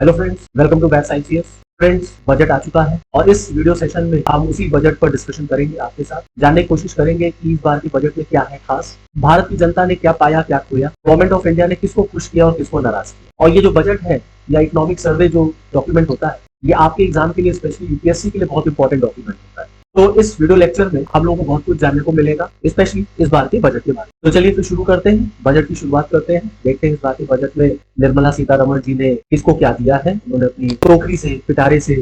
Hello friends, welcome to batch science. Friends, budget आ चुका है और इस वीडियो सेशन में हम उसी बजट पर डिस्कशन करेंगे। आपके साथ जानने की कोशिश करेंगे कि इस बार के बजट में क्या है खास, भारत की जनता ने क्या पाया क्या खोया, गवर्नमेंट ऑफ इंडिया ने किसको खुश किया और किसको नाराज किया। और ये जो बजट है या इकोनॉमिक सर्वे जो डॉक्यूमेंट होता है, ये आपके एग्जाम के लिए, स्पेशली यूपीएससी के लिए बहुत इंपॉर्टेंट डॉक्यूमेंट होता है। तो इस वीडियो लेक्चर में हम लोगों को बहुत कुछ जानने को मिलेगा, स्पेशली इस बार के बजट के बारे में। तो चलिए फिर शुरू करते हैं, बजट की शुरुआत करते हैं। देखते हैं इस बार के बजट में निर्मला सीतारमण जी ने किसको क्या दिया है, उन्होंने अपनी टोकरी से, पिटारे से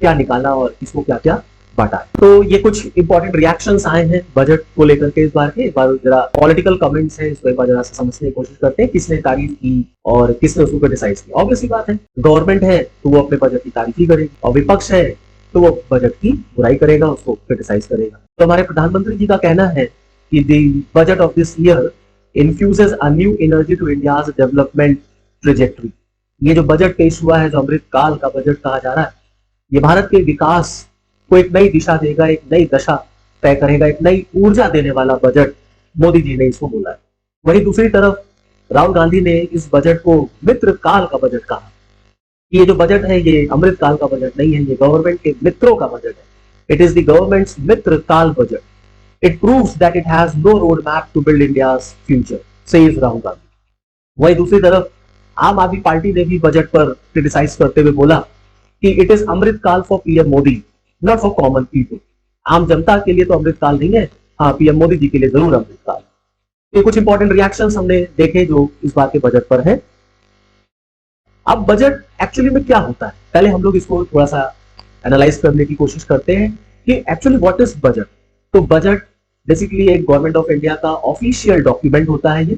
क्या निकाला और किसको क्या क्या बांटा है। तो ये कुछ इंपॉर्टेंट रिएक्शंस आए हैं बजट को लेकर के इस बार के। एक बार जरा पॉलिटिकल कमेंट्स है, इसको एक बार जरा समझने की कोशिश करते हैं, किसने तारीफ की और किसने उसको क्रिटिसाइज किया। ऑब्वियसली बात है, गवर्नमेंट है तो वो अपने बजट की तारीफ ही करेगी और विपक्ष है तो वो बजट की बुराई करेगा, उसको क्रिटिसाइज करेगा। तो हमारे प्रधानमंत्री जी का कहना है कि the budget of this year infuses a new energy to India's development trajectory. ये जो बजट पेश हुआ है, जो अमृत काल का बजट कहा जा रहा है, ये भारत के विकास को एक नई दिशा देगा, एक नई दशा तय करेगा, एक नई ऊर्जा देने वाला बजट मोदी जी ने इसको बोला है। वहीं दूसरी तरफ राहुल गांधी ने इस बजट को मित्र काल का बजट कहा। ये जो बजट है ये अमृत काल का बजट नहीं है, ये गवर्नमेंट के मित्रों का बजट है। इट इज द गवर्नमेंट्स मित्र काल budget. It proves that it has no road map to build India's future, says Rahul Gandhi. वहीं दूसरी तरफ आम आदमी पार्टी ने भी बजट पर क्रिटिसाइज करते हुए बोला कि इट इज अमृत काल for PM Modi, not for common people. आम जनता के लिए तो अमृत काल नहीं है, हाँ पीएम मोदी जी के लिए जरूर अमृत काल। ये कुछ इंपॉर्टेंट रिएक्शंस हमने देखे जो इस बार के बजट पर है। अब बजट एक्चुअली में क्या होता है, पहले हम लोग इसको थोड़ा सा एनालाइज करने की कोशिश करते हैं कि एक्चुअली व्हाट इज बजट। तो बजट बेसिकली एक गवर्नमेंट ऑफ इंडिया का ऑफिशियल डॉक्यूमेंट होता है। ये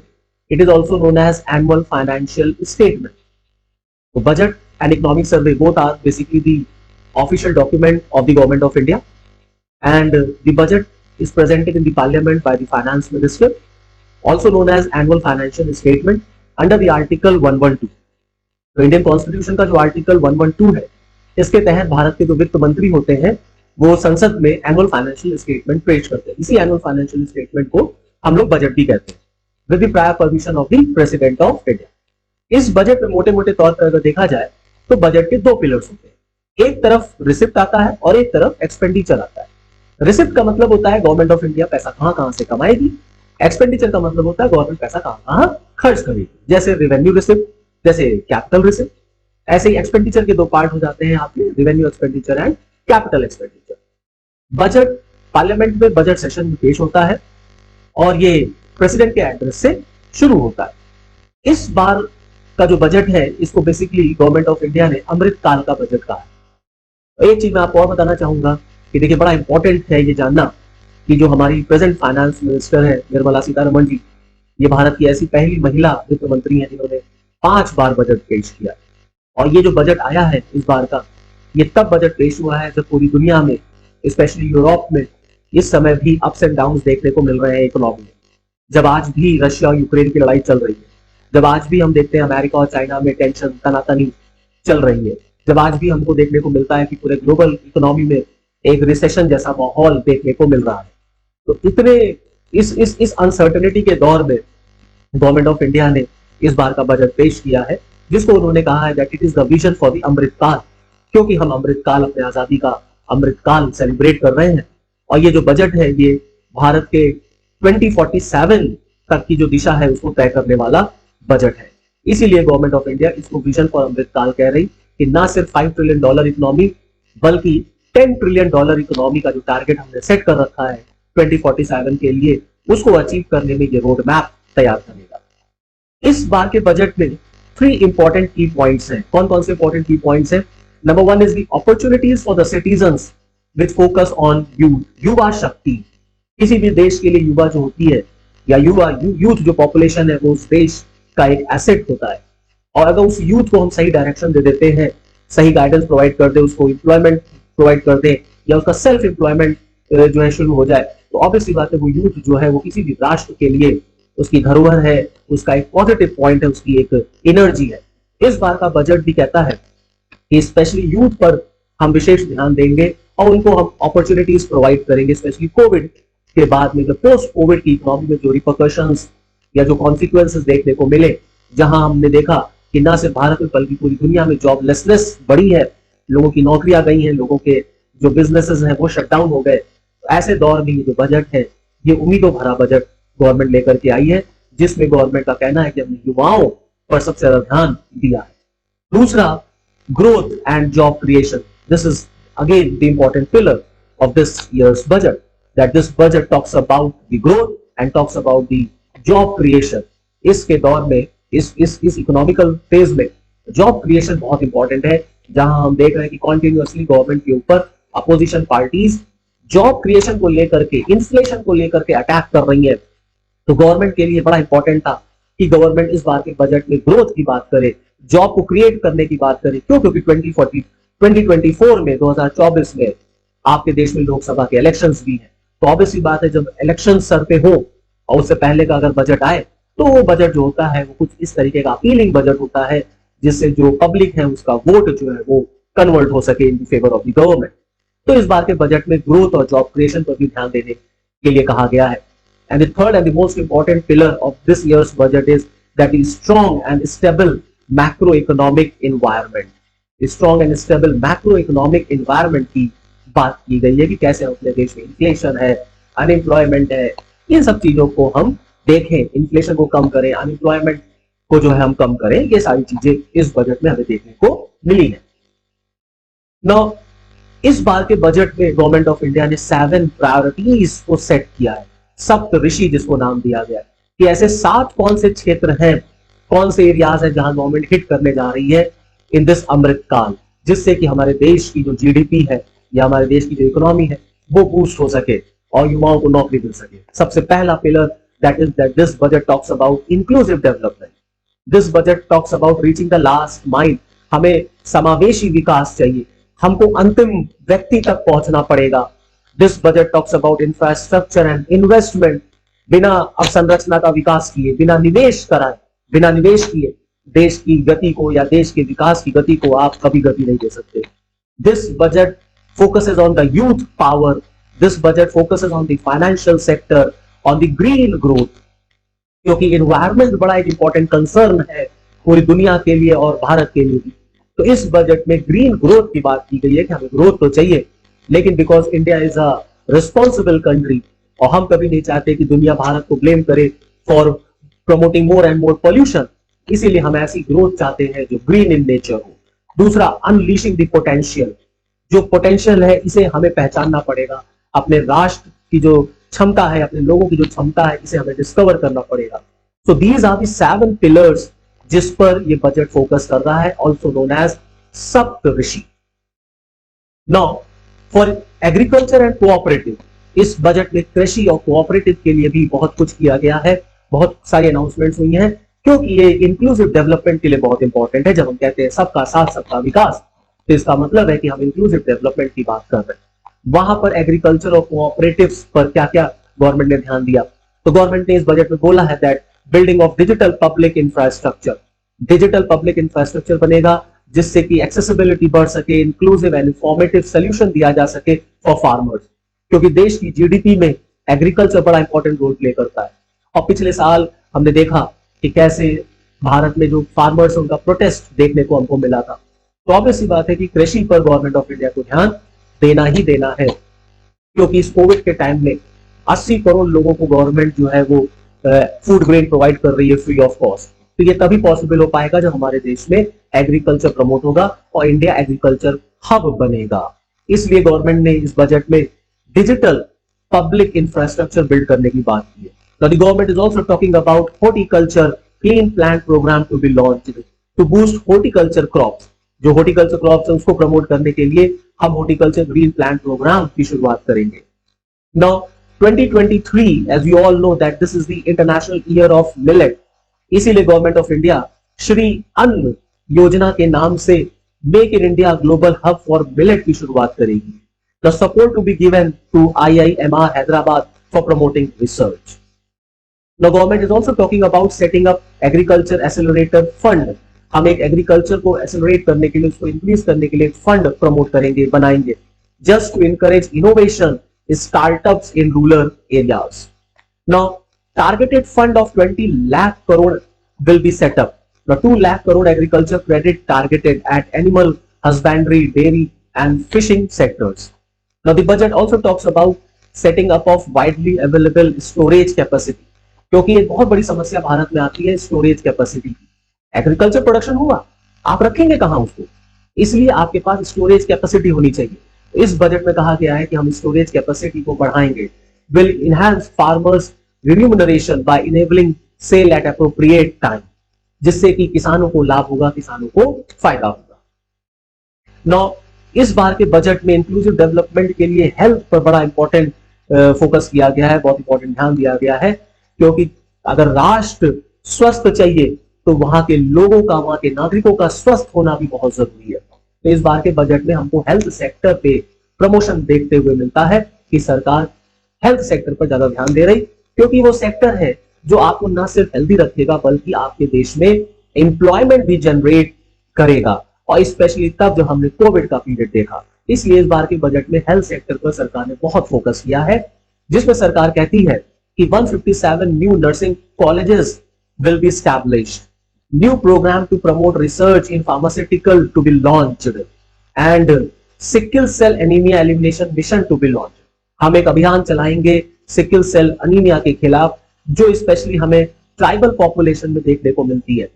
it is also known as annual financial statement. तो budget and economic survey both are basically the official document of the government of India and the budget is presented in the parliament by the finance minister, also known as annual financial statement under the article 112। तो Indian constitution का जो article 112 है, इसके तहत भारत के जो वित्त मंत्री होते हैं वो संसद में एनुअल फाइनेंशियल स्टेटमेंट पेश करते हैं। इसी एनुअल फाइनेंशियल स्टेटमेंट को हम लोग बजट भी कहते हैं, with the prior permission of the president of India. इस बजट में मोटे मोटे तौर पर अगर देखा जाए तो बजट के दो पिलर्स होते हैं। एक तरफ रिसिप्ट आता है और एक तरफ एक्सपेंडिचर आता है। रिसिप्ट का मतलब होता है गवर्नमेंट ऑफ इंडिया पैसा कहां से कमाएगी, एक्सपेंडिचर का मतलब होता है गवर्नमेंट पैसा कहां खर्च करेगी। जैसे रेवेन्यू रिसिप्ट, जैसे कैपिटल रिसिप्ट, ऐसे ही एक्सपेंडिचर के दो पार्ट हो जाते हैं आपके, revenue expenditure and capital expenditure. Budget parliament में बजट सेशन में पेश होता है और ये प्रेसिडेंट के एड्रेस से शुरू होता है। इस बार का जो बजट है इसको बेसिकली गवर्नमेंट ऑफ इंडिया ने अमृत काल का बजट कहा है। एक चीज मैं आपको और बताना चाहूंगा कि देखिए, बड़ा इंपॉर्टेंट है ये जानना कि जो हमारी प्रेजेंट फाइनेंस मिनिस्टर है निर्मला सीतारमण जी, ये भारत की ऐसी पहली महिला वित्त मंत्री है जिन्होंने 5 बार बजट पेश किया। और ये जो बजट आया है इस बार का, ये तब बजट पेश हुआ है जब पूरी दुनिया में, स्पेशली यूरोप में, इस समय भी अप्स एंड डाउन देखने को मिल रहे हैं इकोनॉमी में। जब आज भी रशिया और यूक्रेन की लड़ाई चल रही है, जब आज भी हम देखते हैं अमेरिका और चाइना में टेंशन तनातनी चल रही है, जब आज भी हमको देखने को मिलता है कि पूरे ग्लोबल इकोनॉमी में एक रिसेशन जैसा माहौल देखने को मिल रहा है। तो इतने इस अनसर्टेनिटी के दौर में गवर्नमेंट ऑफ इंडिया ने इस बार का बजट पेश किया है, जिसको उन्होंने कहा है that it is the vision for the Amrit Kaal, क्योंकि हम अमृत काल, अपने आजादी का अमृत काल सेलिब्रेट कर रहे हैं। और ये जो बजट है ये भारत के 2047 तक की जो दिशा है उसको तय करने वाला बजट है। इसीलिए गवर्नमेंट ऑफ इंडिया इसको विजन फॉर अमृत काल कह रही कि ना सिर्फ $5 ट्रिलियन इकोनॉमी बल्कि $10 ट्रिलियन इकोनॉमी का जो टारगेट हमने सेट कर रखा है 2047 के लिए, उसको अचीव करने में ये रोड मैप तैयार करेगा। इस बार के बजट में 3 इंपॉर्टेंट की पॉइंट्स हैं। कौन कौन से इंपॉर्टेंट की पॉइंट्स हैं? Number 1 is the opportunities for the citizens which focus on youth, युवा शक्ति। किसी भी देश के लिए युवा जो होती है या यूथ जो पॉपुलेशन है वो उस देश का एक एसेट होता है। और अगर उस यूथ को हम सही डायरेक्शन दे देते हैं, सही गाइडेंस प्रोवाइड कर दे, उसको एम्प्लॉयमेंट प्रोवाइड कर दे या उसका सेल्फ एम्प्लॉयमेंट जो है शुरू हो जाए, तो ऑब्वियसली बात है वो यूथ जो है वो किसी भी राष्ट्र के लिए उसकी धरोहर है, उसका एक पॉजिटिव पॉइंट है, उसकी एक एनर्जी है। इस बार का बजट भी कहता है कि स्पेशली यूथ पर हम विशेष ध्यान देंगे और उनको हम अपॉर्चुनिटीज प्रोवाइड करेंगे, स्पेशली कोविड के बाद में, जो पोस्ट कोविड की इकोनॉमी में जो रिपरकशंस या जो कॉन्सिक्वेंसेस देखने को मिले, जहां हमने देखा कि ना सिर्फ भारत में बल्कि पूरी दुनिया में जॉबलेसनेस बढ़ी है, लोगों की नौकरियां गई हैं, लोगों के जो बिजनेसेस हैं वो शटडाउन हो गए। तो ऐसे दौर में ये जो बजट है, ये उम्मीदों भरा बजट गवर्नमेंट लेकर के आई है, जिसमें गवर्नमेंट का कहना है कि हमने युवाओं पर सबसे ज्यादा ध्यान दिया है। दूसरा, growth and job creation. This is again the important pillar of this year's budget, that this budget talks about the growth and talks about the job creation. इसके दौर में इस इकोनॉमिकल फेज में जॉब क्रिएशन बहुत important है, जहां हम देख रहे हैं कि कॉन्टिन्यूअसली गवर्नमेंट के ऊपर अपोजिशन पार्टीज जॉब क्रिएशन को लेकर के, इन्फ्लेशन को लेकर के अटैक कर रही है। तो गवर्नमेंट के लिए बड़ा इंपॉर्टेंट था कि गवर्नमेंट इस बार के बजट में ग्रोथ की बात करे, जॉब को क्रिएट करने की बात करें। क्यों? क्योंकि 2024 में 2024 में आपके देश में लोकसभा के इलेक्शंस भी हैं। तो ऑब्वियसली बात है, जब इलेक्शन सर पे हो और उससे पहले का अगर बजट आए तो वो बजट जो होता है वो कुछ इस तरीके का अपीलिंग बजट होता है, जिससे जो पब्लिक है उसका वोट जो है वो कन्वर्ट हो सके in favour of the government. तो इस बार के बजट में ग्रोथ और जॉब क्रिएशन पर भी ध्यान देने के लिए कहा गया है। And the third and the most important pillar of this years budget is that is strong and stable macro economic environment. Strong and stable macro economic environment की बात की गई है कि कैसे अपने देश में इन्फ्लेशन है, अनएम्प्लॉयमेंट है, इन सब चीजों को हम देखें, इन्फ्लेशन को कम करें, अनएम्प्लॉयमेंट को जो है हम कम करें। ये सारी चीजें इस बजट में हमें देखने को मिली है। नाउ इस बार के बजट में गवर्नमेंट ऑफ इंडिया ने 7 प्रायोरिटीज को सेट किया है, सप्त ऋषि जिसको नाम दिया गया है, कि ऐसे 7 कौन से क्षेत्र हैं, कौन से एरियाज हैं जहां गवर्नमेंट हिट करने जा रही है इन दिस अमृत काल, जिससे कि हमारे देश की जो जीडीपी है या हमारे देश की जो इकोनॉमी है वो बूस्ट हो सके और युवाओं को नौकरी मिल सके। सबसे पहला pillar that is that this budget talks about inclusive development. This budget talks about reaching the last mile. हमें समावेशी विकास चाहिए, हमको अंतिम व्यक्ति तक पहुंचना पड़ेगा। This budget talks about infrastructure and investment. बिना अवसंरचना का विकास किए, बिना निवेश कराए, बिना निवेश किए देश की गति को या देश के विकास की गति को आप कभी गति नहीं दे सकते। This budget focuses on the youth power. This budget focuses on the financial sector, on the green growth, क्योंकि एनवायरमेंट बड़ा एक इंपॉर्टेंट कंसर्न है पूरी दुनिया के लिए और भारत के लिए भी। तो इस बजट में ग्रीन ग्रोथ की बात की गई है कि हमें ग्रोथ तो चाहिए, लेकिन because India is a responsible country और हम कभी नहीं चाहते कि दुनिया भारत को ब्लेम करे for promoting more and more pollution, इसीलिए हम ऐसी ग्रोथ चाहते हैं जो ग्रीन इन नेचर हो। दूसरा, अनलीशिंग द पोटेंशियल। जो पोटेंशियल है इसे हमें पहचानना पड़ेगा, अपने राष्ट्र की जो क्षमता है, अपने लोगों की जो क्षमता है, इसे हमें डिस्कवर करना पड़ेगा। So these are the 7 pillars जिस पर ये बजट फोकस कर रहा है, also known as Saptarishi. Now for agriculture and cooperative, इस बजट में कृषि और कोऑपरेटिव के लिए भी बहुत कुछ किया गया है, बहुत सारी अनाउंसमेंट्स हुई हैं, क्योंकि ये इंक्लूसिव डेवलपमेंट के लिए बहुत इंपॉर्टेंट है। जब हम कहते हैं सबका साथ सबका विकास, तो इसका मतलब है कि हम इंक्लूसिव डेवलपमेंट की बात कर रहे हैं। वहां पर एग्रीकल्चर और कोऑपरेटिव्स पर क्या क्या गवर्नमेंट ने ध्यान दिया, तो गवर्नमेंट ने इस बजट में बोला है that building of digital public infrastructure. Digital public infrastructure बनेगा जिससे कि एक्सेसिबिलिटी बढ़ सके, इंक्लूसिव एंड इंफॉर्मेटिव सोल्यूशन दिया जा सके फॉर फार्मर्स, क्योंकि देश की जीडीपी में एग्रीकल्चर बड़ा इंपॉर्टेंट रोल प्ले करता है। और पिछले साल हमने देखा कि कैसे भारत में जो फार्मर्स उनका प्रोटेस्ट देखने को हमको मिला था। तो ऑब्वियसली बात है कि कृषि पर गवर्नमेंट ऑफ इंडिया को ध्यान देना ही देना है, क्योंकि इस कोविड के टाइम में 80 करोड़ लोगों को गवर्नमेंट जो है वो फूड ग्रेन प्रोवाइड कर रही है फ्री ऑफ कॉस्ट। तो ये तभी पॉसिबल हो पाएगा जब हमारे देश में एग्रीकल्चर प्रमोट होगा और इंडिया एग्रीकल्चर हब बनेगा। इसलिए गवर्नमेंट ने इस बजट में डिजिटल पब्लिक इंफ्रास्ट्रक्चर बिल्ड करने की बात की है। Now the government is also talking about horticulture clean plant program to be launched to boost horticulture crops। जो horticulture crops है उसको प्रमोट करने के लिए हम horticulture green plant program की शुरुआत करेंगे। Now 2023, as we all know that this is the international year of millet, इसीलिए गवर्नमेंट ऑफ इंडिया श्री अन्न योजना के नाम से make in India global hub for millet की शुरुआत करेगी। The support to be given to IIMR Hyderabad for promoting research। Now government is also talking about setting up agriculture accelerator fund। हम एक एग्रीकल्चर को एक्सेलरेट करने के लिए, उसको इंक्रीज करने के लिए फंड प्रमोट करेंगे, बनाएंगे, just to encourage innovation startups in rural areas. Now targeted fund of 20 lakh crore will be set up Now 2 lakh crore agriculture credit targeted at animal husbandry, dairy and fishing sectors. Now the budget also talks about setting up of widely available storage capacity, क्योंकि एक बहुत बड़ी समस्या भारत में आती है storage capacity की। Agriculture production हुआ, आप रखेंगे कहां उसको, इसलिए आपके पास स्टोरेज कैपेसिटी होनी चाहिए। इस बजट में कहा गया है कि हम स्टोरेज कैपेसिटी को बढ़ाएंगे। Will enhance farmers remuneration by enabling sale at appropriate time, जिससे कि किसानों को लाभ होगा, किसानों को फायदा होगा। नौ, इस बार के बजट में इंक्लूसिव डेवलपमेंट के लिए हेल्थ पर बड़ा इंपॉर्टेंट फोकस किया गया है, बहुत इंपॉर्टेंट ध्यान दिया गया है, क्योंकि अगर राष्ट्र स्वस्थ चाहिए तो वहां के लोगों का, वहां के नागरिकों का स्वस्थ होना भी बहुत जरूरी है। तो इस बार के बजट में हमको हेल्थ सेक्टर पे प्रमोशन देखते हुए मिलता है कि सरकार हेल्थ सेक्टर पर ज्यादा ध्यान दे रही, क्योंकि वो सेक्टर है जो आपको न सिर्फ हेल्दी रखेगा बल्कि आपके देश में एम्प्लॉयमेंट भी जनरेट करेगा, और स्पेशली तब जब हमने कोविड का पीरियड देखा। इसलिए इस बार के बजट में हेल्थ सेक्टर पर सरकार ने बहुत फोकस किया है, जिसमें सरकार कहती है कि 157 new nursing colleges will be established, new program to promote research in pharmaceutical to be launched and sickle cell anemia elimination mission to be launched। हम एक अभियान चलाएंगे सिकल सेल अनीमिया के खिलाफ, जो स्पेशली हमें ट्राइबल पॉपुलेशन में देखने को मिलती है,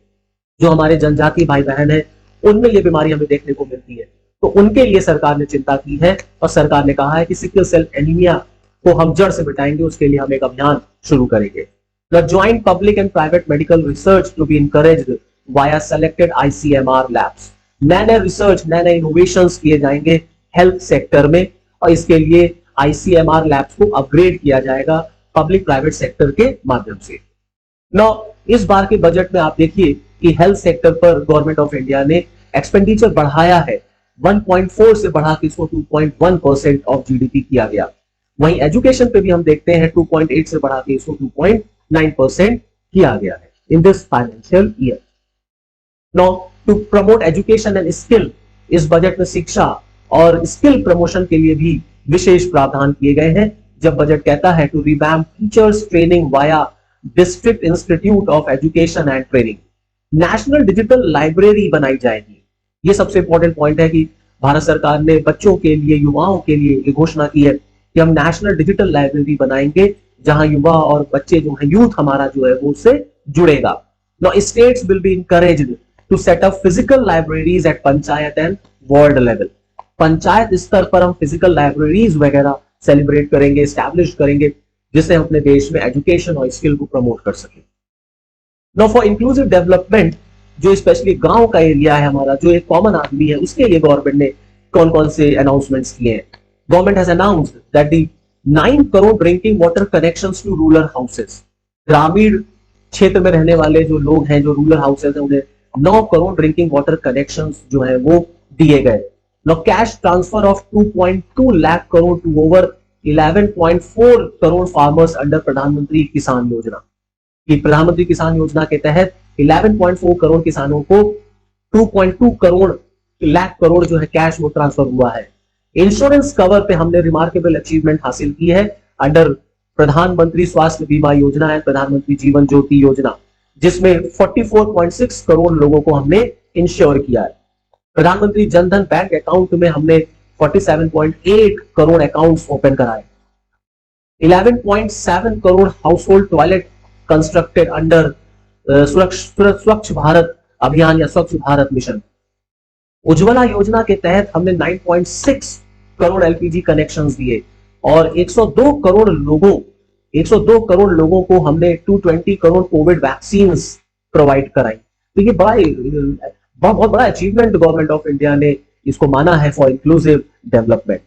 जो हमारे जनजातीय भाई बहन है उनमें ये बीमारी हमें देखने को मिलती है। तो उनके लिए सरकार ने चिंता की है और सरकार ने कहा है कि सिकल सेल एनीमिया को हम जड़ से मिटाएंगे, उसके लिए हम एक अभियान शुरू करेंगे। The joint public and private medical research to be encouraged via selected ICMR labs। नए नए रिसर्च, नए नए इनोवेशंस किए जाएंगे हेल्थ सेक्टर में, और इसके लिए ICMR लैब्स को अपग्रेड किया जाएगा पब्लिक प्राइवेट सेक्टर के माध्यम से। नौ, इस बार के बजट में आप देखिए कि हेल्थ सेक्टर पर गवर्नमेंट ऑफ इंडिया ने एक्सपेंडिचर बढ़ाया है, 1.4 से बढ़ा के इसको 2.1% ऑफ जीडीपी किया गया। वहीं एजुकेशन पे भी हम देखते हैं 2.8 से बढ़ा के इसको 2.9% किया गया है in this financial year. Now to promote education and skill, इस बजट में शिक्षा और स्किल प्रमोशन के लिए भी विशेष प्रावधान किए गए हैं। जब बजट कहता है to revamp teachers training via district institute of education and training, national digital library बनाई जाएगी। ये सबसे इंपॉर्टेंट पॉइंट है कि भारत सरकार ने बच्चों के लिए, युवाओं के लिए ये घोषणा की है कि हम नेशनल डिजिटल लाइब्रेरी बनाएंगे, जहां युवा और बच्चे जो है, यूथ हमारा जो है वो उससे जुड़ेगा। Now states will be encouraged to set up physical libraries at panchayat and ward level. Panchayat स्तर पर हम फिजिकल लाइब्रेरीज वगैरह सेलिब्रेट करेंगे, स्टैब्लिश करेंगे, जिससे हम अपने देश में एजुकेशन और स्किल को प्रमोट कर सके। नाउ फॉर इंक्लूसिव डेवलपमेंट, जो स्पेशली गांव का एरिया है हमारा, जो एक कॉमन आदमी है, उसके लिए गवर्नमेंट ने कौन कौन से अनाउंसमेंट्स किए हैं। Government has announced that the 9 crore drinking water connections to rural houses. ग्रामीण क्षेत्र में रहने वाले जो लोग हैं, जो रूरल हाउसेस हैं, उन्हें 9 करोड़ ड्रिंकिंग वाटर कनेक्शंस जो है वो दिए गए। Now cash transfer of 2.2 lakh crore to over 11.4 crore farmers under Pradhan Mantri Kisan योजना। कि प्रधानमंत्री किसान योजना के तहत 11.4 करोड़ किसानों को 2.2 करोड़ लाख करोड़ जो है कैश वो ट्रांसफर हुआ है। इंश्योरेंस कवर पे हमने रिमार्केबल अचीवमेंट हासिल की है अंडर प्रधानमंत्री स्वास्थ्य बीमा योजना एंड प्रधानमंत्री जीवन ज्योति योजना, जिसमें 44.6 करोड़ लोगों को हमने इंश्योर किया है। प्रधानमंत्री जनधन बैंक अकाउंट में हमने 47.8 करोड़ अकाउंट्स ओपन कराए। 11.7 crore house hold toilet constructed under स्वच्छ भारत अभियान या स्वच्छ भारत मिशन। उज्ज्वला योजना के तहत हमने 9.6 करोड़ एलपीजी कनेक्शंस दिए और 102 करोड़ लोगों को हमने 220 करोड़ कोविड वैक्सीन प्रोवाइड कराई। तो ये बहुत बड़ा अचीवमेंट गवर्नमेंट ऑफ इंडिया ने इसको माना है for inclusive development.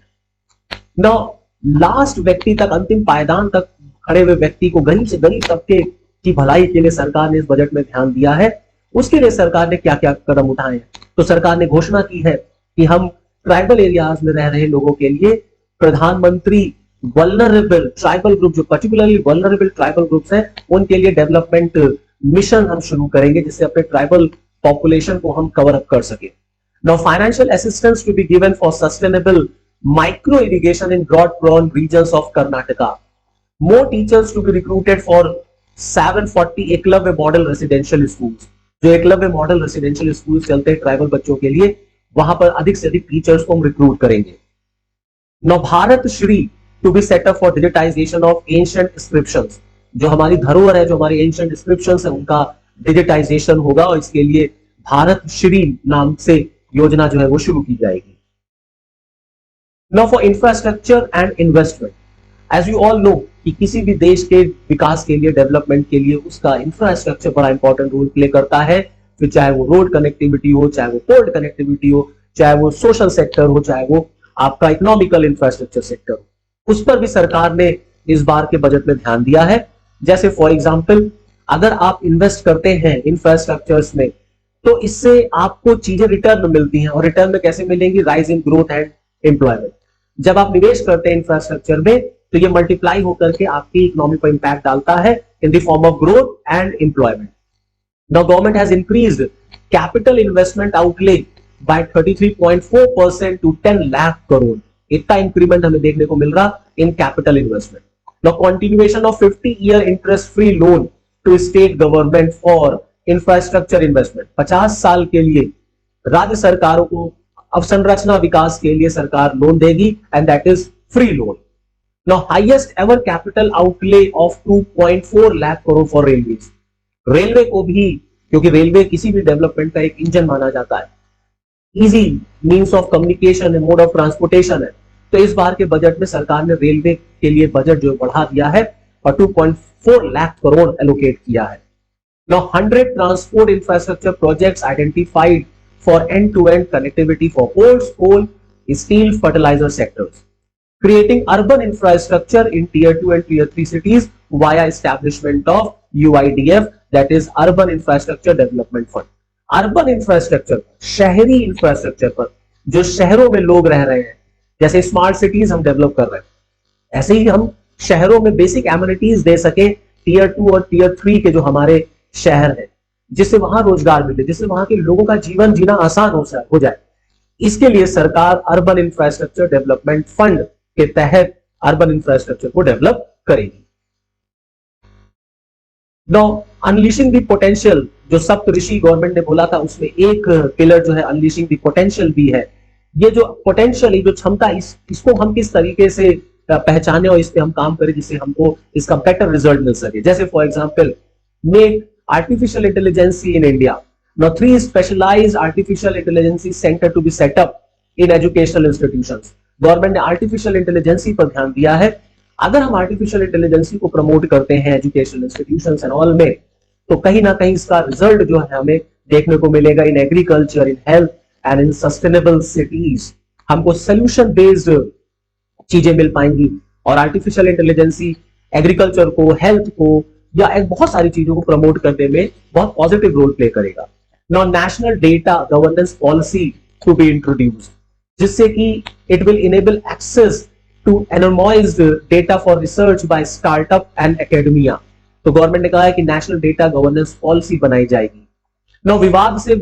Now last व्यक्ति तक, अंतिम पायदान तक खड़े हुए व्यक्ति को, गरीब से गरीब तबके की भलाई के लिए सरकार ने इस बजट में ध्यान दिया है। उसके लिए सरकार ने क्या क्या कदम उठाए हैं, तो सरकार ने घोषणा की है कि हम ट्राइबल एरियाज में रह रहे लोगों के लिए प्रधानमंत्री वल्नरेबल ट्राइबल ग्रुप, जो पर्टिकुलरली वल्नरेबल ट्राइबल ग्रुप्स हैं, उनके लिए डेवलपमेंट मिशन हम शुरू करेंगे, जिससे अपने ट्राइबल पॉपुलेशन को हम कवर अप कर सके। Now financial assistance to be given for sustainable micro irrigation in drought prone regions of Karnataka. More teachers to be recruited for 740 Eklavya model residential schools. जो एकलव्य मॉडल रेसिडेंशियल स्कूल चलते हैं tribal बच्चों के लिए, वहां पर अधिक से अधिक टीचर्स को हम रिक्रूट करेंगे। Now Bharat Shri to be setup for digitization of ancient inscriptions, जो हमारी धरोहर है, जो हमारी एंशिएंट इंस्क्रिप्शंस है, उनका डिजिटाइजेशन होगा और इसके लिए भारत श्री नाम से योजना जो है वो शुरू की जाएगी। Now for infrastructure and investment, as you all know कि किसी भी देश के विकास के लिए, डेवलपमेंट के लिए उसका इंफ्रास्ट्रक्चर बड़ा इंपॉर्टेंट रोल प्ले करता है। फिर चाहे वो रोड कनेक्टिविटी हो, चाहे वो पोर्ट कनेक्टिविटी हो, चाहे वो सोशल सेक्टर हो, चाहे वो आपका इकोनॉमिकल इंफ्रास्ट्रक्चर सेक्टर हो, उस पर भी सरकार ने इस बार के बजट में ध्यान दिया है। जैसे फॉर एग्जाम्पल, अगर आप इन्वेस्ट करते हैं इंफ्रास्ट्रक्चर्स में तो इससे आपको चीजें रिटर्न में मिलती हैं, और रिटर्न में कैसे मिलेंगी? Rise in growth and employment. जब आप निवेश करते हैं इंफ्रास्ट्रक्चर में तो ये मल्टीप्लाई होकर के आपकी इकोनॉमी पर इंपैक्ट डालता है in the form of growth and employment. Now government has increased capital investment outlay by 33.4% to 10 lakh crore. इतना इंक्रीमेंट हमें देखने को मिल रहा in capital investment. Now continuation of 50-year interest free loan to state government for infrastructure investment. 50 साल के लिए राज्य सरकारों को अवसंरचना विकास के लिए सरकार लोन देगी, and that is free loan. Now highest ever capital outlay of 2.4 lakh crore for railways. Railway को भी, क्योंकि रेलवे किसी भी डेवलपमेंट का एक इंजन माना जाता है, इजी मींस ऑफ कम्युनिकेशन है, मोड ऑफ ट्रांसपोर्टेशन है, तो इस बार के बजट में सरकार ने रेलवे के लिए बजट जो बढ़ा दिया है और 2.4 लाख करोड़ एलोकेट किया है। Now 100 transport infrastructure projects identified for end-to-end connectivity for ports, coal, steel, fertilizer sectors, creating urban infrastructure in tier 2 and tier 3 cities via establishment of UIDF, that is Urban Infrastructure Development Fund. Urban infrastructure, शहरी infrastructure पर, जो शहरों में लोग रह रहे हैं, जैसे स्मार्ट सिटीज हम डेवलप कर रहे हैं, ऐसे ही हम शहरों में बेसिक एमिनिटीज दे सके टियर 2 और टियर 3 के जो हमारे शहर है, जिससे वहां रोजगार मिले, जिससे वहां के लोगों का जीवन जीना आसान हो जाए। इसके लिए सरकार अर्बन इंफ्रास्ट्रक्चर डेवलपमेंट फंड के तहत अर्बन इंफ्रास्ट्रक्चर को डेवलप करेगी। नाउ अनलीशिंग द पोटेंशियल, जो सप्तऋषि गवर्नमेंट ने बोला था, उसमें एक पिलर जो है अनलीशिंग द पोटेंशियल भी है। ये जो पोटेंशियल, जो क्षमता, इसको हम किस तरीके से पहचाने और इस पे हम काम करें जिससे हमको इसका बेटर रिजल्ट मिल सके। जैसे for example, make artificial intelligence in India. Now 3 specialized artificial intelligence center to be set up in educational institutions. Government ने आर्टिफिशियल इंटेलिजेंस पर ध्यान दिया है। अगर हम आर्टिफिशियल इंटेलिजेंस को प्रमोट करते हैं एजुकेशनल इंस्टीट्यूशंस एंड ऑल में, तो कहीं ना कहीं इसका रिजल्ट जो है हमें देखने को मिलेगा in agriculture, in health and in sustainable cities. हमको सोल्यूशन बेस्ड चीजें मिल पाएंगी, और आर्टिफिशियल इंटेलिजेंस एग्रीकल्चर को, हेल्थ को, या एक बहुत सारी चीजों को प्रमोट करने में बहुत पॉजिटिव रोल प्ले करेगा। Now national data governance policy to be introduced, जिससे कि it will enable access to anonymized data for research by startup and academia. तो गवर्नमेंट ने कहा है कि नेशनल डेटा गवर्नेंस पॉलिसी बनाई जाएगी। नाउ विवाद से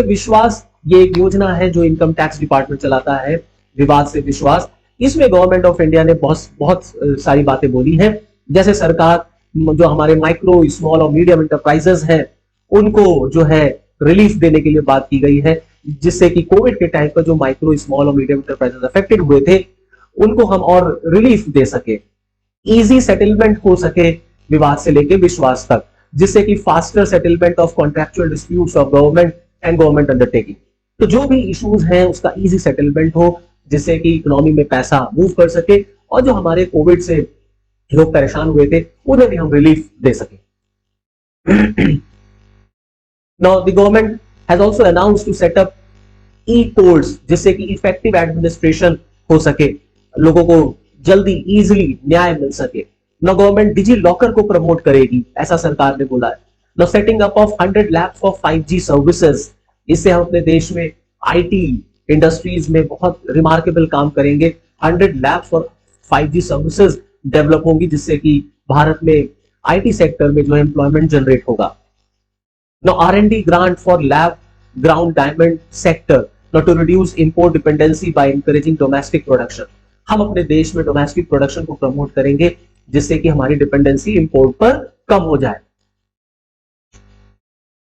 विश्वास, ये एक योजना है जो इनकम टैक्स डिपार्टमेंट चलाता है। विवाद से विश्वास, इसमें गवर्नमेंट ऑफ इंडिया ने बहुत सारी बातें बोली हैं। जैसे सरकार जो हमारे माइक्रो, स्मॉल और मीडियम इंटरप्राइजेस हैं, उनको जो है रिलीफ देने के लिए बात की गई है, जिससे कि कोविड के टाइम पर जो माइक्रो, स्मॉल और मीडियम इंटरप्राइजेस अफेक्टेड हुए थे, उनको हम और रिलीफ दे सके, इजी सेटलमेंट हो सके विवाद से लेके विश्वास तक, जिससे कि faster settlement of contractual disputes of government and government undertaking. तो जो भी इश्यूज हैं उसका इजी सेटलमेंट हो, जिससे कि इकोनॉमी में पैसा मूव कर सके, और जो हमारे कोविड से लोग परेशान हुए थे उन्हें भी हम रिलीफ दे सके। Now the government has also announced to set up e courts, जिससे कि इफेक्टिव एडमिनिस्ट्रेशन हो सके, लोगों को जल्दी इजीली न्याय मिल सके। नाउ गवर्नमेंट डिजी लॉकर को प्रमोट करेगी, ऐसा सरकार ने बोला है। Now setting up of 100 lakh for 5G services, इससे हम अपने देश में आईटी इंडस्ट्रीज में बहुत रिमार्केबल काम करेंगे। 100 lakh for 5G services develop होंगी, जिससे कि भारत में आईटी सेक्टर में जो एम्प्लॉयमेंट जनरेट होगा। Now R&D grant for lab ground diamond sector, now to reduce import dependency by encouraging domestic production. हम अपने देश में डोमेस्टिक प्रोडक्शन को प्रमोट करेंगे, जिससे कि हमारी डिपेंडेंसी इंपोर्ट पर कम हो जाए।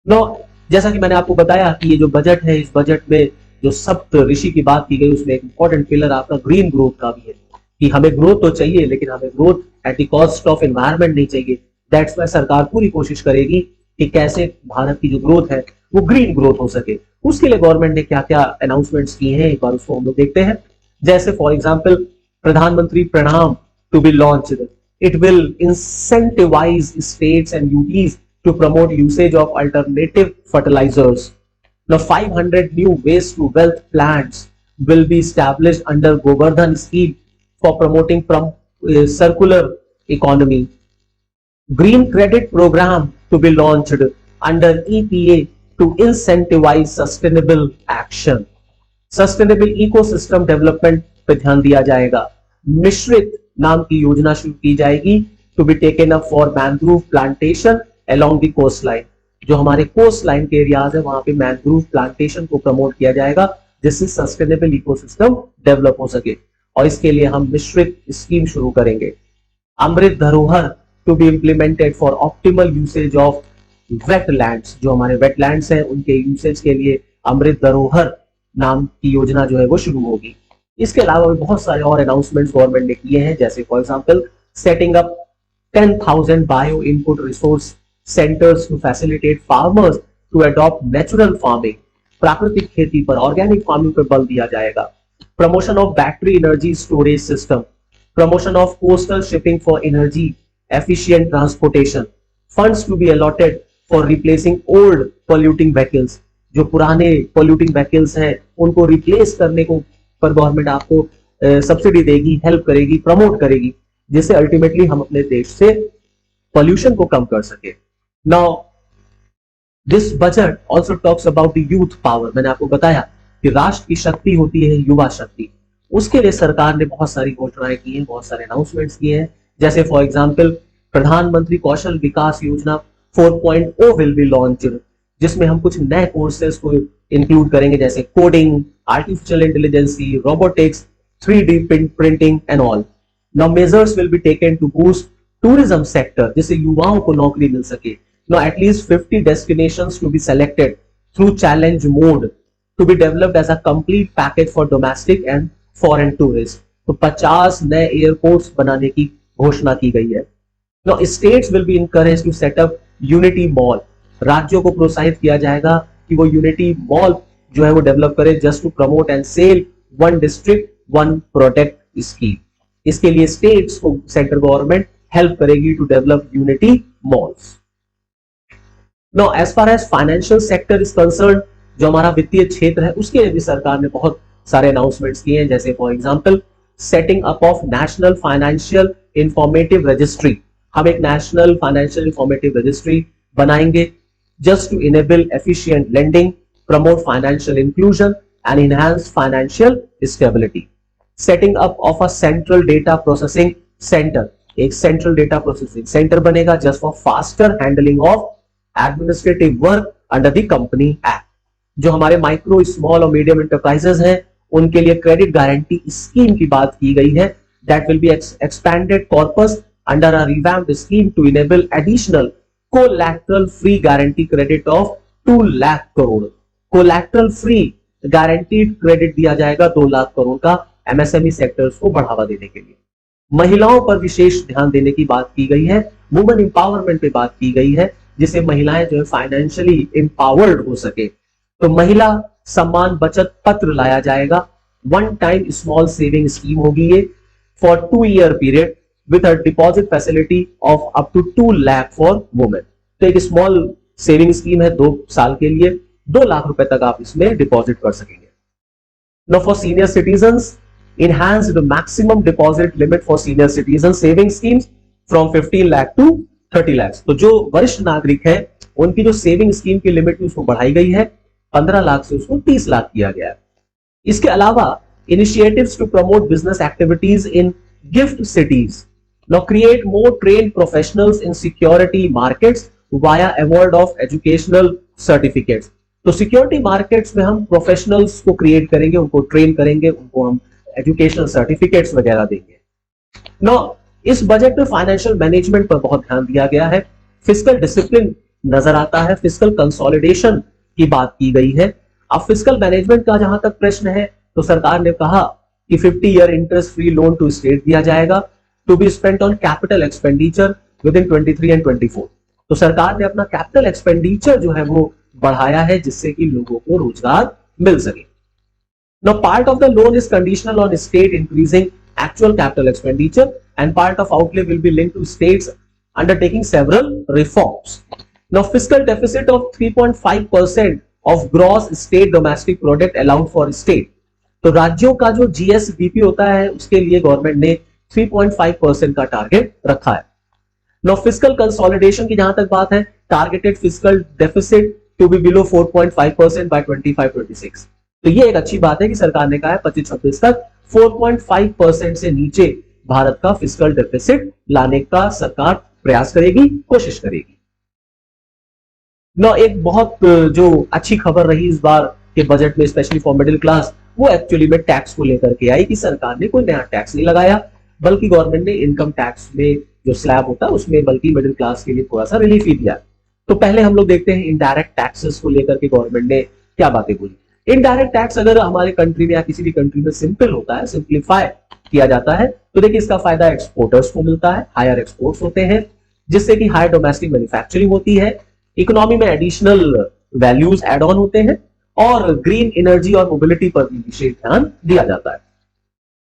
नो, जैसा कि मैंने आपको बताया कि ये जो बजट है, इस बजट में जो सप्त ऋषि की बात की गई, उसमें एक इंपॉर्टेंट पिलर आपका ग्रीन ग्रोथ का भी है कि हमें ग्रोथ तो चाहिए, लेकिन हमें growth at the cost of environment नहीं चाहिए। दैट्स वाई सरकार पूरी कोशिश करेगी कि कैसे भारत की जो ग्रोथ है वो ग्रीन ग्रोथ हो सके। उसके लिए गवर्नमेंट ने क्या क्या अनाउंसमेंट्स किए हैं, एक बार उसको हम लोग देखते हैं। जैसे for example, Pradhan Mantri Pranam to be launched. It will incentivize states and UTs to promote usage of alternative fertilizers. Now, 500 new waste to wealth plants will be established under Govardhan scheme for promoting circular economy. Green credit program to be launched under EPA to incentivize sustainable action. Sustainable ecosystem development पे ध्यान दिया जाएगा। मिश्रित नाम की योजना शुरू की जाएगी to be taken up for mangrove plantation along the coast line. जो हमारे कोस्ट लाइन के एरियाज है वहां पे मैंग्रोव प्लांटेशन को प्रमोट किया जाएगा, जिससे सस्टेनेबल इकोसिस्टम डेवलप हो सके। और इसके लिए हम मिश्रित स्कीम शुरू करेंगे। Amrit Dharohar to be implemented for optimal usage of wetlands. जो हमारे वेटलैंड्स हैं उनके यूसेज के लिए अमृत धरोहर नाम की योजना जो है वो शुरू होगी। इसके अलावा भी बहुत सारे और अनाउंसमेंट्स गवर्नमेंट ने किए हैं, जैसे for example setting up 10,000 bio input resource centres to facilitate farmers to adopt natural farming. प्राकृतिक खेती पर, ऑर्गेनिक फार्मिंग पर बल दिया जाएगा। Promotion of battery energy storage system, promotion of coastal shipping for energy efficient transportation, funds to be allotted for replacing old polluting vehicles. जो पुराने polluting vehicles हैं उनको रिप्लेस करने को पर गवर्नमेंट आपको सब्सिडी देगी, हेल्प करेगी, प्रमोट करेगी, जिससे अल्टीमेटली हम अपने देश से पोल्यूशन को कम कर सके। Now this budget also talks about the youth power. मैंने आपको बताया कि राष्ट्र की शक्ति होती है युवा शक्ति। उसके लिए सरकार ने बहुत सारी घोषणाएं की हैं, बहुत सारे अनाउंसमेंट्स किए हैं। जैसे फॉर एग्जाम्पल, प्रधानमंत्री कौशल विकास योजना 4.0 विल बी लॉन्च्ड, जिसमें हम कुछ नए कोर्सेज को इंक्लूड करेंगे, जैसे coding, artificial intelligence, robotics, 3D printing and all. Now measures will be taken to boost tourism sector, जिससे युवाओं को नौकरी मिल सके। Now at least 50 destinations to be selected through challenge mode to be developed as a complete package for domestic and foreign tourist. तो 50 नए airports बनाने की घोषणा की गई है। Now states will be encouraged to set up unity mall. राज्यों को प्रोत्साहित किया जाएगा कि वो यूनिटी मॉल जो है वो डेवलप करे, just to promote and sell one district one product scheme. इसके लिए स्टेट्स को सेंट्रल गवर्नमेंट हेल्प करेगी to develop unity malls. Now as far as financial sector is concern, जो हमारा वित्तीय क्षेत्र है उसके लिए भी सरकार ने बहुत सारे अनाउंसमेंट्स किए हैं। जैसे for example, setting up of national financial informative registry. हम एक नेशनल फाइनेंशियल इंफॉर्मेटिव रजिस्ट्री बनाएंगे just to enable efficient lending, promote financial inclusion and enhance financial stability. Setting up of a central data processing center, एक central data processing center बनेगा just for faster handling of administrative work under the company act। जो हमारे micro, small और medium enterprises हैं उनके लिए credit guarantee scheme की बात की गई है। That will be expanded corpus under a revamped scheme to enable additional collateral free guarantee credit of 2 lakh crore. Collateral free guaranteed credit दिया जाएगा 2 लाख करोड़ का एमएसएमई सेक्टर्स को बढ़ावा देने के लिए। महिलाओं पर विशेष ध्यान देने की बात की गई है, वुमेन एम्पावरमेंट पे बात की गई है, जिससे महिलाएं जो है फाइनेंशियली एम्पावर्ड हो सके। तो महिला सम्मान बचत पत्र लाया जाएगा। One time small saving scheme होगी ये for 2 year period with a deposit facility of up to 2 lakh for women। तो एक स्मॉल सेविंग स्कीम है 2 साल के लिए, 2 लाख रुपए तक आप इसमें डिपॉजिट कर सकेंगे। Now for senior citizens, enhanced maximum deposit limit for senior citizen saving schemes from 15 lakh to 30 lakhs। तो जो वरिष्ठ नागरिक है उनकी जो सेविंग स्कीम की लिमिट उसको बढ़ाई गई है, 15 लाख से उसको 30 लाख किया गया है। इसके अलावा initiatives to promote business activities in gift cities। Now create more trained professionals in security markets via award of educational certificates। तो सिक्योरिटी मार्केट्स में हम प्रोफेशनल्स को क्रिएट करेंगे, उनको ट्रेन करेंगे, उनको हम एजुकेशनल सर्टिफिकेट्स वगैरह देंगे। नाउ इस बजट में फाइनेंशियल मैनेजमेंट पर बहुत ध्यान दिया गया है। फिस्कल डिसिप्लिन नजर आता है। फिस्कल कंसोलिडेशन की बात की गई है। अब फिस्कल मैनेजमेंट का जहां तक प्रश्न है तो सरकार ने कहा कि 50 year interest free loan to state दिया जाएगा to be spent on capital expenditure within 23 and 24। तो सरकार ने अपना कैपिटल एक्सपेंडिचर जो है वो बढ़ाया है जिससे कि लोगों को रोजगार मिल सके। Now, part of the loan is conditional on state increasing actual capital expenditure, and part of outlay will be linked to states undertaking several reforms. Now, fiscal deficit of 3.5% of gross state domestic product allowed for state. तो राज्यों का जो GSDP होता है उसके लिए government ने 3.5% का टारगेट रखा है। Now, fiscal consolidation की जहां तक बात है, targeted fiscal deficit to be below 4.5% by 25-26। तो ये एक अच्छी बात है कि सरकार ने कहा है 25-26 तक 4.5% से नीचे भारत का फिस्कल डेफिसिट लाने का सरकार प्रयास करेगी, कोशिश करेगी। एक बहुत जो अच्छी खबर रही इस बार के बजट में स्पेशली फॉर मिडिल क्लास, वो एक्चुअली में टैक्स को लेकर के आई कि सरकार ने कोई नया टैक्स नहीं लगाया, बल्कि गवर्नमेंट ने इनकम टैक्स में जो स्लैब होता है उसमें बल्कि मिडिल क्लास के लिए थोड़ा सा रिलीफ ही दिया। तो पहले हम लोग देखते हैं इनडायरेक्ट टैक्सेस को लेकर के गवर्नमेंट ने क्या बातें बोली। इनडायरेक्ट टैक्स अगर हमारे कंट्री में या किसी भी कंट्री में सिंपल होता है, सिंप्लीफाई किया जाता है, तो देखिए इसका फायदा एक्सपोर्टर्स को मिलता है, हायर एक्सपोर्ट्स होते हैं जिससे कि हायर डोमेस्टिक मैन्युफैक्चरिंग होती है, इकोनॉमी में एडिशनल वैल्यूज एड ऑन होते हैं और ग्रीन एनर्जी और मोबिलिटी पर भी विशेष ध्यान दिया जाता है।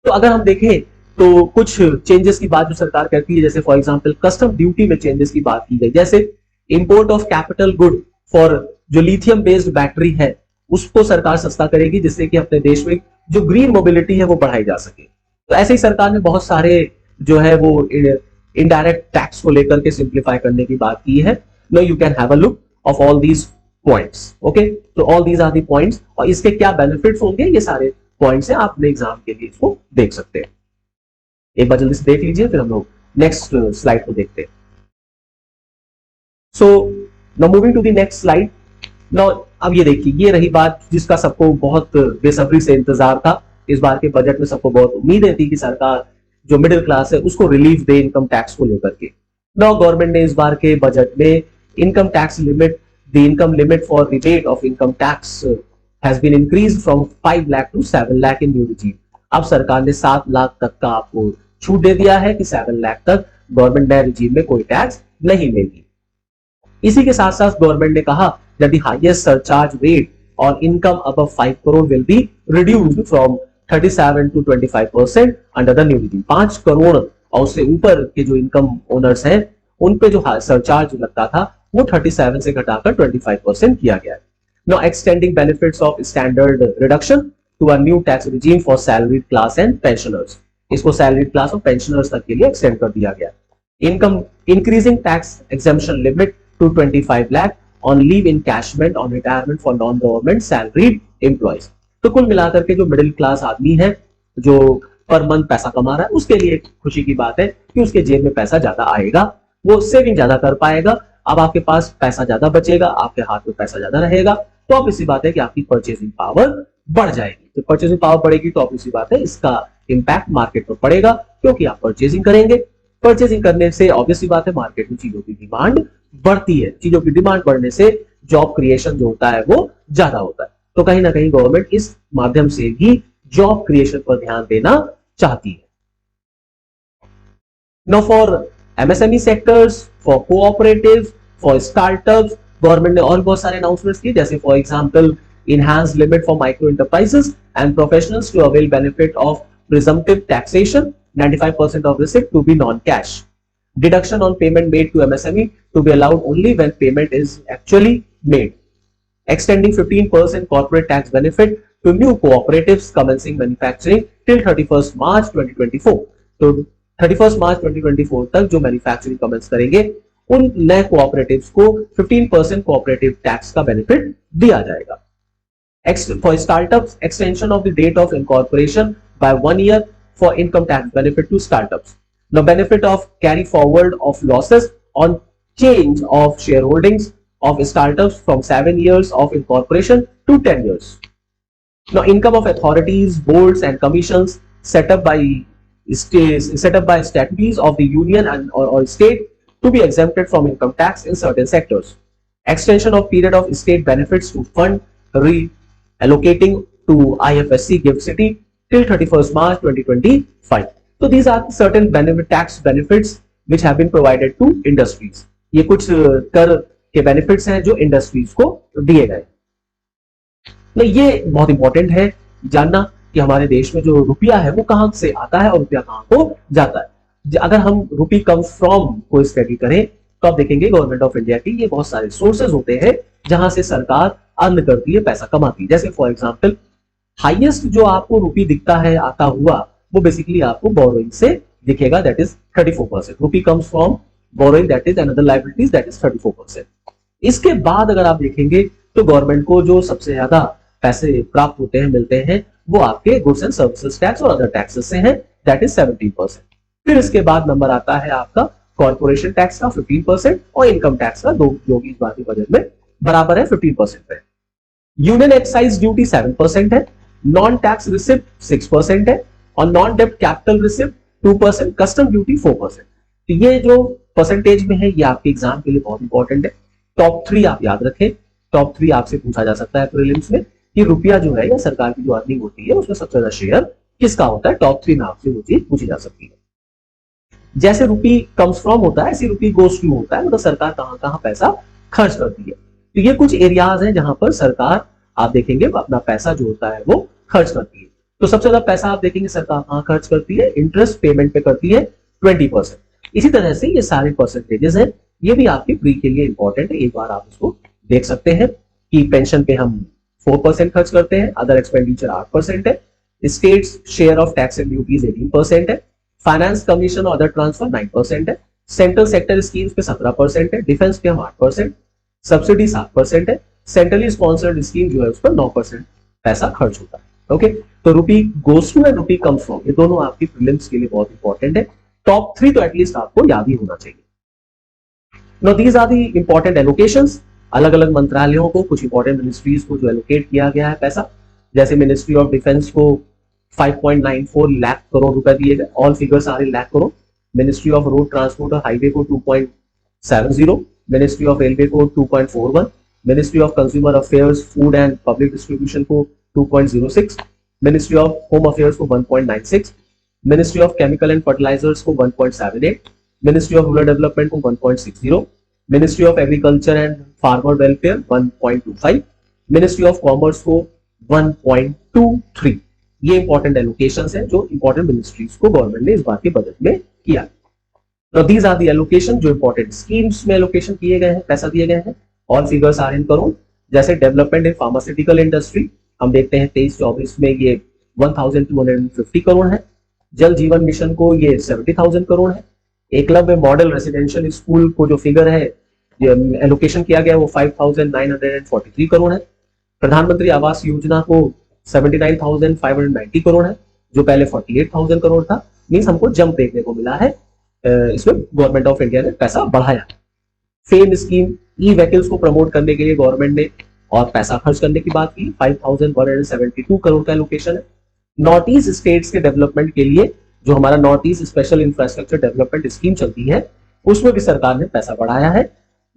तो अगर हम देखें तो कुछ चेंजेस की बात जो सरकार करती है, जैसे फॉर एग्जांपल कस्टम ड्यूटी में चेंजेस की बात की गई, जैसे import of capital good for जो लिथियम बेस्ड बैटरी है उसको सरकार सस्ता करेगी जिससे कि अपने देश में जो ग्रीन मोबिलिटी है वो बढ़ाई जा सके। तो ऐसे ही सरकार ने बहुत सारे जो है वो इनडायरेक्ट टैक्स को लेकर के सिंप्लीफाई करने की बात की है। Now you can have a look of all these points. Okay, तो all these are the points और इसके क्या बेनिफिट्स होंगे, ये सारे पॉइंट्स हैं, आप अपने एग्जाम के लिए इसको देख सकते हैं। एक बार जल्दी से देख लीजिए, फिर हम लोग नेक्स्ट स्लाइड को देखते हैं। So now moving to the next slide. Now अब ये देखिए, ये रही बात जिसका सबको बहुत बेसब्री से इंतजार था। इस बार के बजट में सबको बहुत उम्मीदें थी कि सरकार जो मिडिल क्लास है उसको रिलीफ दे इनकम टैक्स को लेकर के। नाउ गवर्नमेंट ने इस बार के बजट में income tax limit, the income limit for rebate of income tax has been increased from 5 lakh to 7 lakh in new regime. अब सरकार ने 7 लाख तक का आपको छूट दे दिया है कि 7 लाख तक गवर्नमेंट नए रिजीम में कोई टैक्स नहीं लेगी। इसी के साथ साथ गवर्नमेंट ने कहा that the highest surcharge rate on income above 5 crore will be reduced from 37 to 25% under the new regime। 5 crore और उससे ऊपर के जो इनकम ओनर्स हैं उन पे जो सरचार्ज लगता था वो 37 से घटाकर 25% किया गया है। Now extending benefits of standard reduction to a new tax regime for salaried class and pensioners। इसको salaried class और pensioners तक के लिए extend कर दिया गया। Income increasing tax exemption limit to 25 lakh on leave encashment on retirement for non-government salaried employees। तो कुल मिलाकर के जो मिडिल क्लास आदमी है जो पर मंथ पैसा कमा रहा है उसके लिए खुशी की बात है कि उसके जेब में पैसा ज्यादा आएगा, वो सेविंग ज्यादा कर पाएगा। अब आपके पास पैसा ज्यादा बचेगा, आपके हाथ में पैसा ज्यादा रहेगा, तो अब इसी बात है कि आपकी परचेजिंग पावर बढ़ जाएगी। तो परचेजिंग पावर बढ़ेगी तो अब इसी बात है इसका इंपैक्ट मार्केट पर पड़ेगा, क्योंकि आप परचेजिंग करेंगे। परचेजिंग करने से ऑब्वियसली बात है मार्केट में चीजों की डिमांड बढ़ती है, चीजों की डिमांड बढ़ने से जॉब क्रिएशन जो होता है वो ज्यादा होता है। तो कहीं ना कहीं गवर्नमेंट इस माध्यम से भी जॉब क्रिएशन पर ध्यान देना चाहती है। Now for MSME sectors, for cooperatives, for startups, government ने और बहुत सारे अनाउंसमेंट्स किए, जैसे for example enhanced limit for micro enterprises and professionals to avail benefit of presumptive taxation, 95% of receipt to be non-cash. Deduction on payment made to MSME to be allowed only when payment is actually made. Extending 15% corporate tax benefit to new cooperatives commencing manufacturing till 31st March 2024. तो 31st March 2024 तक जो manufacturing commence करेंगे उन नए cooperatives को 15% cooperative tax का benefit दिया जाएगा। For startups, extension of the date of incorporation by 1 year for income tax benefit to startups. The benefit of carry forward of losses on change of shareholdings of startups from 7 years of incorporation to 10 years. Now, income of authorities, boards, and commissions set up by statutes of the union and or state to be exempted from income tax in certain sectors. Extension of period of state benefits to fund reallocating to IFSC GIFT City till 31st March 2025. So these are certain tax benefits which have been provided to industries. ये कुछ कर के benefits हैं जो industries को दिए गए। तो ये बहुत इंपॉर्टेंट है जानना कि हमारे देश में जो रुपया है वो कहां से आता है और रुपया कहां को जाता है। अगर हम रुपी कम्स फ्रॉम को स्टडी करें तो आप देखेंगे गवर्नमेंट ऑफ इंडिया की ये बहुत सारे सोर्सेज होते हैं जहां से सरकार अर्न करती है, पैसा कमाती है। जैसे फॉर एग्जांपल हाईएस्ट जो आपको रुपी दिखता है आता हुआ वो बेसिकली आपको बोरोइंग से दिखेगा, that is 34%। Rupee comes from borrowing, that is another liabilities, that is 34%। इसके बाद अगर आप देखेंगे तो गवर्नमेंट को जो सबसे ज्यादा पैसे प्राप्त होते हैं, मिलते हैं, वो आपके गुड्स एंड सर्विसेज टैक्स और अदर टैक्सेस से हैं, दैट इज 17%। फिर इसके बाद नंबर आता है आपका कॉर्पोरेशन टैक्स का 15% और इनकम टैक्स का, दो जो कि इस बार के बजट में बराबर है 15% पे। यूनियन एक्साइज ड्यूटी 7% है, नॉन टैक्स रिसिप्ट 6% है और नॉन डेप्ट कैपिटल रिसिप्ट 2%, कस्टम ड्यूटी 4%। तो ये जो परसेंटेज में है ये आपके एग्जाम के लिए बहुत इंपॉर्टेंट है। टॉप 3 आप याद रखें। टॉप 3 आपसे पूछा जा सकता है प्रीलिम्स में कि रुपया जो है या सरकार की जो अर्निंग होती है उसमें सबसे ज्यादा शेयर किसका होता है। टॉप 3 में आपसे वो चीज पूछी जा सकती है। जैसे रुपी कम्स फ्रॉम होता है ऐसी रुपी गोस टू होता है, मतलब सरकार कहां कहां पैसा खर्च करती है। तो ये कुछ एरियाज हैं जहां पर सरकार आप देखेंगे अपना पैसा जो होता है वो खर्च करती है। तो सबसे ज्यादा पैसा आप देखेंगे सरकार कहां खर्च करती है, इंटरेस्ट पेमेंट पे करती है 20%। इसी तरह से ये सारे परसेंटेजेस हैं, ये भी आपके प्री के लिए इंपॉर्टेंट है, एक बार आप इसको देख सकते हैं कि पेंशन पे हम 4% खर्च करते हैं, अदर एक्सपेंडिचर 8% है, states share of tax and duties 18% है, फाइनेंस कमीशन और अदर ट्रांसफर 9% है, सेंट्रल सेक्टर स्कीम्स पे 17% है, डिफेंस पे हम 8%, सब्सिडी 7% है, सेंट्रली स्पॉन्सर्ड स्कीम जो है उस पर 9% पैसा खर्च होता है। ओके, तो rupee goes to and rupee comes from, ये दोनों आपकी प्रीलिम्स के लिए बहुत इंपॉर्टेंट है। टॉप 3 तो एटलीस्ट आपको याद ही होना चाहिए। Now these are the important allocations। अलग अलग मंत्रालयों को, कुछ इंपॉर्टेंट मिनिस्ट्रीज को जो एलोकेट किया गया है पैसा, जैसे मिनिस्ट्री ऑफ डिफेंस को 5.94 लाख करोड़ रुपए दिए गए, all figures are in lakh crore. Ministry of road transport और हाईवे को 2.70, मिनिस्ट्री ऑफ रेलवे को 2.41, ministry of consumer affairs food and public distribution को 2.06, मिनिस्ट्री ऑफ होम अफेयर्स को 1.96, ministry of chemical and fertilisers को 1.78, मिनिस्ट्री ऑफ रूरल डेवलपमेंट को 1.60, ministry of agriculture and farmer welfare 1.25, ministry of commerce को 1.23। ये important allocations हैं जो important ministries को government ने इस बार के बजट में किया। तो दीज आर द एलोकेशन जो इंपॉर्टेंट स्कीम्स में एलोकेशन किए गए हैं, पैसा दिए गए हैं। All figures are in crore. जैसे डेवलपमेंट इन फार्मास्यूटिकल इंडस्ट्री हम देखते हैं 23-24 में ये 1250 करोड़ है। जल जीवन मिशन को ये 70,000 करोड़ है। एकलव्य मॉडल रेसिडेंशियल स्कूल को जो फिगर है एलोकेशन किया गया वो 5,943 करोड़ है। प्रधानमंत्री आवास योजना को 79,590 करोड़ है, जो पहले 48,000 करोड़ था। मींस हमको जंप देखने को मिला है, इसमें गवर्नमेंट ऑफ इंडिया ने पैसा बढ़ाया। फेम स्कीम ई व्हीकल्स को प्रमोट करने के लिए गवर्नमेंट ने और पैसा खर्च करने की बात की, 5,172 करोड़ का एलोकेशन है। नॉर्थ ईस्ट स्टेट्स के डेवलपमेंट के लिए जो हमारा north east special infrastructure development scheme चलती है उसमें भी सरकार ने पैसा बढ़ाया है,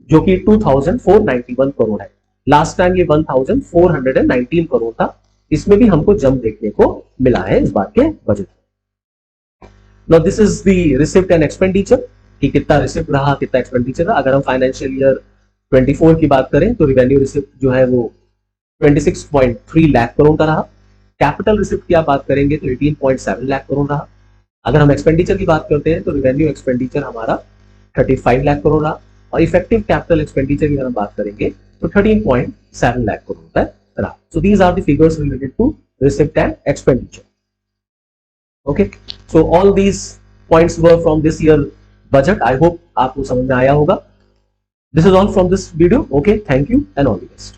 जो कि 2,491 करोड़ है। लास्ट टाइम ये 1,419 करोड़ था, इसमें भी हमको जंप देखने को मिला है इस बार के बजट में। Now this is the receipt and expenditure कि कितना रिसिप्ट रहा, कितना एक्सपेंडिचर रहा। अगर हम फाइनेंशियल ईयर 24 की बात करें तो रिवेन्यू रिसिप्ट जो है वो 26.3 लाख करोड़ का रहा। कैपिटल रिसिप्ट की आप बात करेंगे तो 18.7 लाख करोड़ रहा। अगर हम एक्सपेंडिचर की बात करते हैं तो रिवेन्यू एक्सपेंडिचर हमारा 35 लाख करोड़ रहा और इफेक्टिव कैपिटल एक्सपेंडिचर की अगर हम बात करेंगे तो 13.7 लाख करोड़ रुपए रहा। So these are the figures related to receipt and expenditure. Okay, so all these points were from this year budget. I hope आपको समझ में आया होगा। This is all from this video. Okay, thank you and all the best.